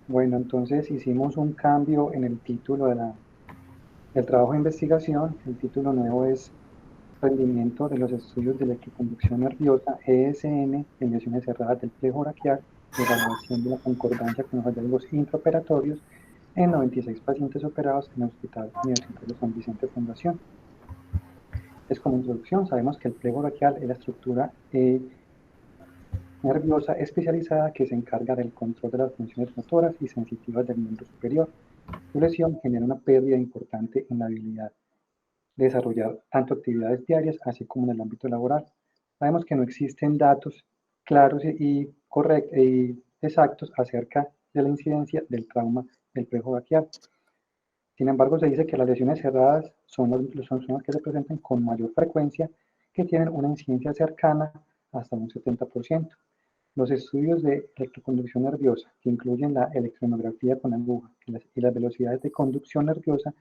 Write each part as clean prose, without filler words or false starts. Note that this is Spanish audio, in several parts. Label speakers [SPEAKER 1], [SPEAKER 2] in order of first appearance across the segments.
[SPEAKER 1] Bueno, entonces hicimos un cambio en el título del trabajo de investigación. El título nuevo es Rendimiento de los estudios de electroconducción nerviosa, ESN, en lesiones cerradas del plejo braquial, evaluación de la concordancia con los hallazgos intraoperatorios en 96 pacientes operados en el Hospital Universitario San Vicente Fundación. Es como introducción, sabemos que el plejo braquial es la estructura nerviosa especializada que se encarga del control de las funciones motoras y sensitivas del miembro superior. Su lesión genera una pérdida importante en la habilidad de desarrollar tanto actividades diarias así como en el ámbito laboral. Sabemos que no existen datos claros y exactos acerca de la incidencia del trauma del plejo braquial. Sin embargo, se dice que las lesiones cerradas son las que se presentan con mayor frecuencia, que tienen una incidencia cercana hasta un 70%. Los estudios de electroconducción nerviosa, que incluyen la electromiografía con aguja y las velocidades de conducción nerviosa,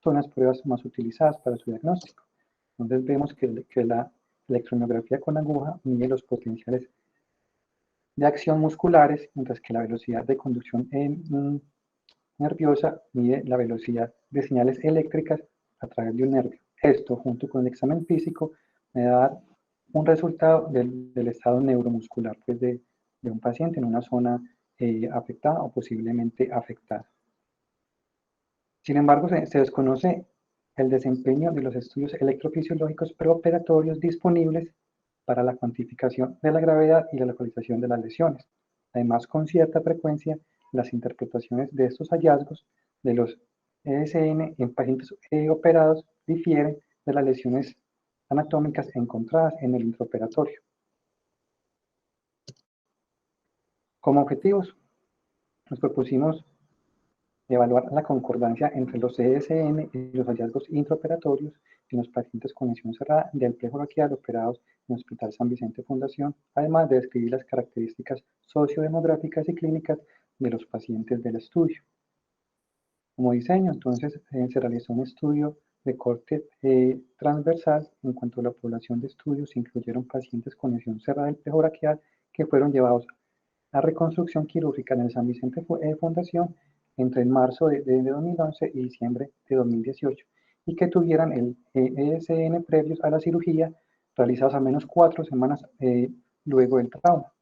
[SPEAKER 1] son las pruebas más utilizadas para su diagnóstico. Entonces vemos que la electromiografía con aguja mide los potenciales de acción musculares, mientras que la velocidad de conducción nerviosa mide la velocidad de señales eléctricas a través de un nervio. Esto, junto con el examen físico, me da un resultado del estado neuromuscular pues, de un paciente en una zona afectada o posiblemente afectada. Sin embargo, se desconoce el desempeño de los estudios electrofisiológicos preoperatorios disponibles para la cuantificación de la gravedad y la localización de las lesiones. Además, con cierta frecuencia, las interpretaciones de estos hallazgos de los ESN en pacientes operados difieren de las lesiones anatómicas encontradas en el intraoperatorio. Como objetivos, nos propusimos evaluar la concordancia entre los ESN y los hallazgos intraoperatorios en los pacientes con lesión cerrada del plejo braquial operados en el Hospital San Vicente Fundación, además de describir las características sociodemográficas y clínicas de los pacientes del estudio. Como diseño, entonces, se realizó un estudio de corte transversal. En cuanto a la población de estudios, se incluyeron pacientes con lesión cerrada del plejo braquial que fueron llevados a reconstrucción quirúrgica en el San Vicente Fundación entre marzo de 2011 y diciembre de 2018 y que tuvieran el ESN previos a la cirugía realizados al menos 4 semanas luego del trauma.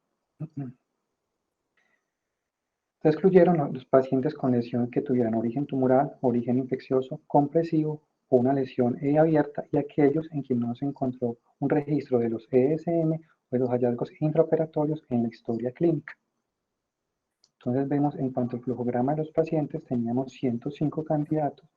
[SPEAKER 1] Se excluyeron los pacientes con lesión que tuvieran origen tumoral, origen infeccioso, compresivo o una lesión abierta y aquellos en quienes no se encontró un registro de los ESM o de los hallazgos intraoperatorios en la historia clínica. Entonces vemos en cuanto al flujograma de los pacientes, teníamos 105 candidatos,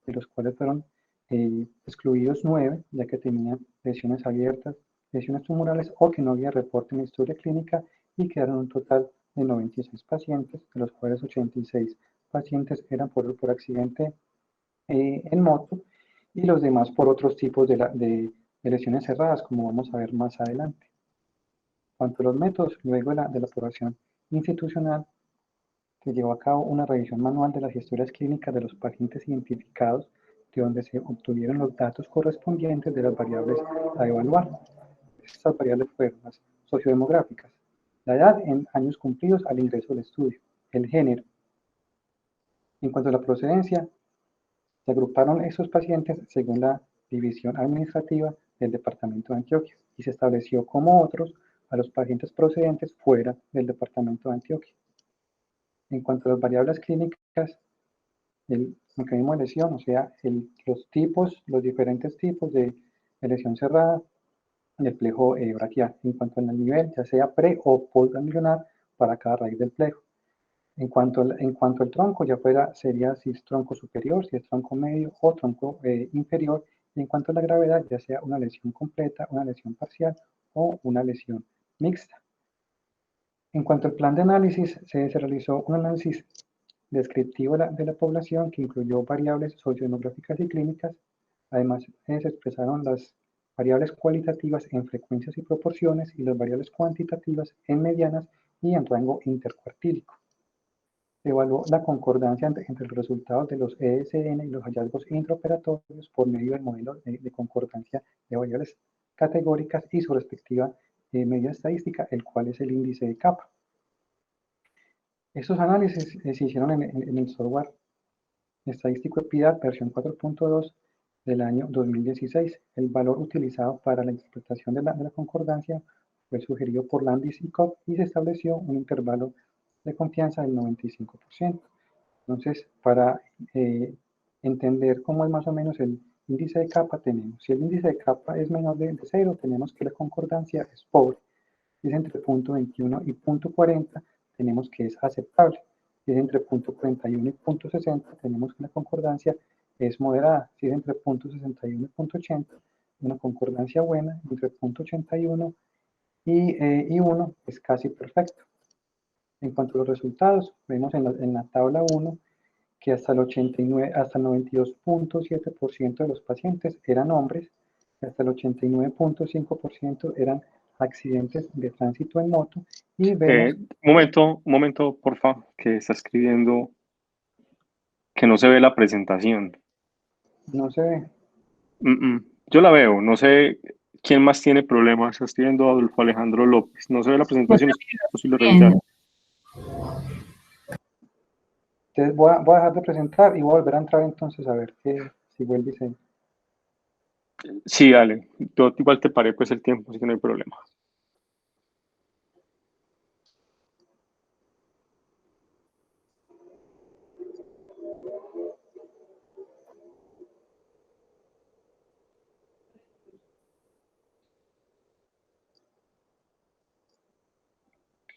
[SPEAKER 1] de los cuales fueron excluidos 9, ya que tenían lesiones abiertas, lesiones tumorales o que no había reporte en la historia clínica y quedaron un total de 96 pacientes, de los cuales 86 pacientes eran por accidente en moto y los demás por otros tipos de lesiones cerradas, como vamos a ver más adelante. En cuanto a los métodos, luego de la aprobación institucional, se llevó a cabo una revisión manual de las historias clínicas de los pacientes identificados, de donde se obtuvieron los datos correspondientes de las variables a evaluar. Estas variables fueron las sociodemográficas, la edad en años cumplidos al ingreso al estudio, el género. En cuanto a la procedencia, se agruparon estos pacientes según la división administrativa del departamento de Antioquia y se estableció como otros a los pacientes procedentes fuera del departamento de Antioquia. En cuanto a las variables clínicas, el mecanismo de lesión, o sea, los diferentes tipos de lesión cerrada del plejo braquial, en cuanto al nivel, ya sea pre o postganglionar para cada raíz del plejo. En cuanto al tronco, sería si es tronco superior, si es tronco medio o tronco inferior, y en cuanto a la gravedad, ya sea una lesión completa, una lesión parcial o una lesión mixta. En cuanto al plan de análisis, se realizó un análisis descriptivo de la población que incluyó variables sociodemográficas y clínicas. Además, se expresaron las variables cualitativas en frecuencias y proporciones y las variables cuantitativas en medianas y en rango intercuartílico. Se evaluó la concordancia entre los resultados de los ESN y los hallazgos intraoperatorios por medio del modelo de concordancia de variables categóricas y su respectiva medida estadística, el cual es el índice de capa. Estos análisis se hicieron en el software estadístico EPIDAT versión 4.2 del año 2016. El valor utilizado para la interpretación de la concordancia fue sugerido por Landis y Cobb y se estableció un intervalo de confianza del 95%. Entonces, para entender cómo es más o menos el índice de capa, tenemos, si el índice de capa es menor de 0, tenemos que la concordancia es pobre. Si es entre 0.21 y 0.40, tenemos que es aceptable. Si es entre 0.41 y 0.60, tenemos que la concordancia es moderada. Si es entre 0.61 y 0.80, una concordancia buena. Entre 0.81 y 1 es casi perfecto. En cuanto a los resultados, vemos en la tabla 1 que hasta el 92.7% de los pacientes eran hombres, y hasta el 89.5% eran accidentes de tránsito en moto, y vemos...
[SPEAKER 2] Un momento, por favor, que está escribiendo que no se ve la presentación.
[SPEAKER 1] No se ve.
[SPEAKER 2] Yo la veo, no sé quién más tiene problemas. Estoy viendo a Adolfo Alejandro López. No se ve la presentación, es posible revisar.
[SPEAKER 1] Entonces voy a dejar de presentar y voy a volver a entrar entonces a ver si vuelve y se...
[SPEAKER 2] Sí, dale. Yo igual te paré pues el tiempo, así que no hay problema.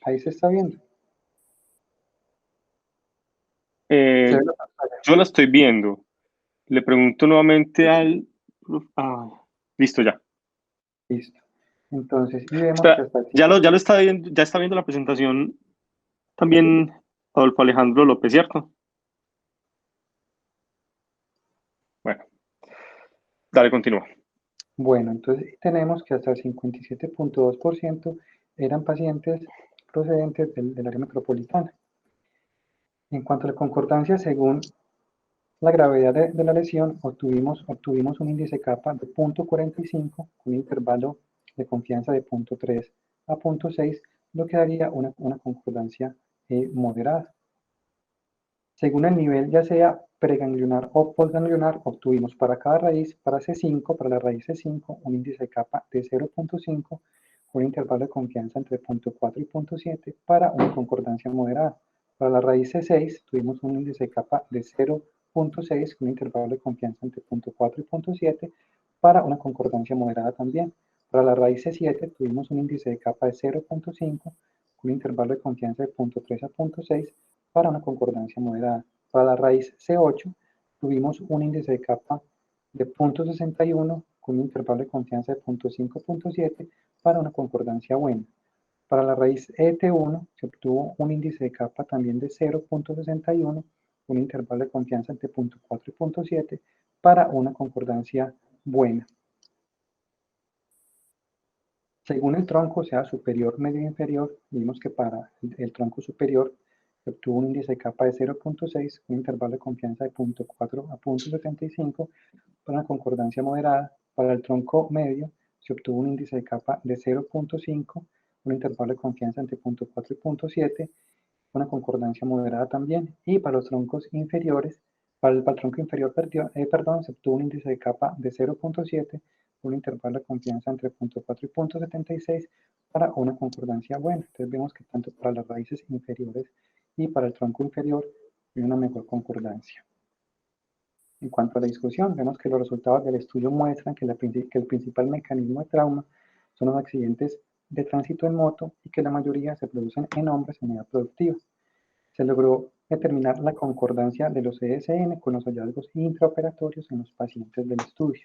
[SPEAKER 1] Ahí se está viendo.
[SPEAKER 2] Yo la estoy viendo. Le pregunto nuevamente al... listo, ya.
[SPEAKER 1] Listo. Entonces, y vemos
[SPEAKER 2] Espera,
[SPEAKER 1] que hasta...
[SPEAKER 2] ya lo está viendo, ya está viendo la presentación también Adolfo Alejandro López, ¿cierto? Bueno, dale, continúa.
[SPEAKER 1] Bueno, entonces tenemos que hasta el 57.2% eran pacientes procedentes del área metropolitana. En cuanto a la concordancia, según la gravedad de la lesión, obtuvimos un índice capa de 0.45 con un intervalo de confianza de 0.3 a 0.6, lo que daría una concordancia moderada. Según el nivel, ya sea preganglionar o postganglionar, obtuvimos para cada raíz, para C5, para la raíz C5, un índice de capa de 0.5, un intervalo de confianza entre 0.4 y 0.7 para una concordancia moderada. Para la raíz C6 tuvimos un índice de capa de 0.6 con un intervalo de confianza entre 0.4 y 0.7 para una concordancia moderada también. Para la raíz C7 tuvimos un índice de capa de 0.5 con un intervalo de confianza de 0.3 a 0.6 para una concordancia moderada. Para la raíz C8 tuvimos un índice de capa de 0.61 con un intervalo de confianza de 0.5 a 0.7 para una concordancia buena. Para la raíz ET1 se obtuvo un índice de capa también de 0.61, un intervalo de confianza entre 0.4 y 0.7 para una concordancia buena. Según el tronco, sea superior, medio e inferior, vimos que para el tronco superior se obtuvo un índice de capa de 0.6, un intervalo de confianza de 0.4 a 0.75 para una concordancia moderada. Para el tronco medio se obtuvo un índice de capa de 0.5, un intervalo de confianza entre 0.4 y 0.7, una concordancia moderada también. Y para los troncos inferiores, para el tronco inferior, se obtuvo un índice de capa de 0.7, un intervalo de confianza entre 0.4 y 0.76 para una concordancia buena. Entonces vemos que tanto para las raíces inferiores y para el tronco inferior hay una mejor concordancia. En cuanto a la discusión, vemos que los resultados del estudio muestran que el principal mecanismo de trauma son los accidentes de tránsito en moto y que la mayoría se producen en hombres en edad productiva. Se logró determinar la concordancia de los ESN con los hallazgos intraoperatorios en los pacientes del estudio.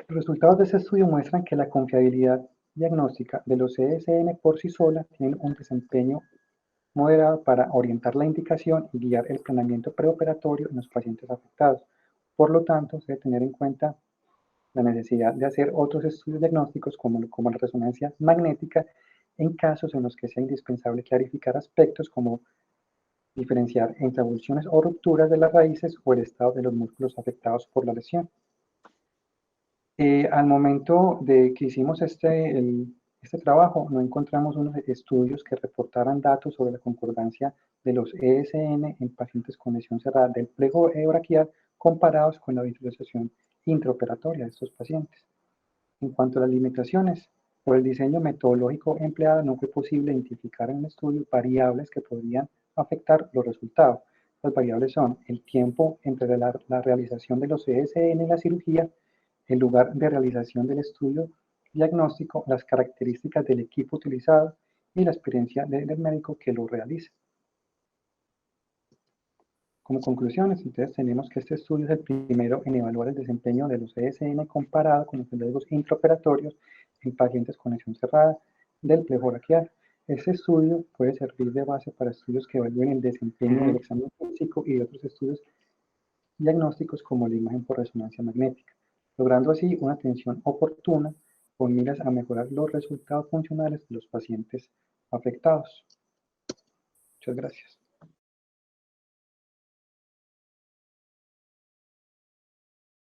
[SPEAKER 1] Los resultados de este estudio muestran que la confiabilidad diagnóstica de los ESN por sí sola tiene un desempeño moderado para orientar la indicación y guiar el planeamiento preoperatorio en los pacientes afectados. Por lo tanto, se debe tener en cuenta la necesidad de hacer otros estudios diagnósticos como la resonancia magnética en casos en los que sea indispensable clarificar aspectos como diferenciar entre avulsiones o rupturas de las raíces o el estado de los músculos afectados por la lesión. Al momento de que hicimos este trabajo no encontramos unos estudios que reportaran datos sobre la concordancia de los ESN en pacientes con lesión cerrada del plego braquial comparados con la visualización intraoperatoria de estos pacientes. En cuanto a las limitaciones, por el diseño metodológico empleado no fue posible identificar en el estudio variables que podrían afectar los resultados. Las variables son el tiempo entre la realización de los ESN y la cirugía, el lugar de realización del estudio diagnóstico, las características del equipo utilizado y la experiencia del médico que lo realiza. Como conclusiones, entonces tenemos que este estudio es el primero en evaluar el desempeño de los ESN comparado con los riesgos intraoperatorios en pacientes con lesión cerrada del plego braquial. Este estudio puede servir de base para estudios que evalúen el desempeño del examen físico y de otros estudios diagnósticos como la imagen por resonancia magnética, logrando así una atención oportuna con miras a mejorar los resultados funcionales de los pacientes afectados. Muchas gracias.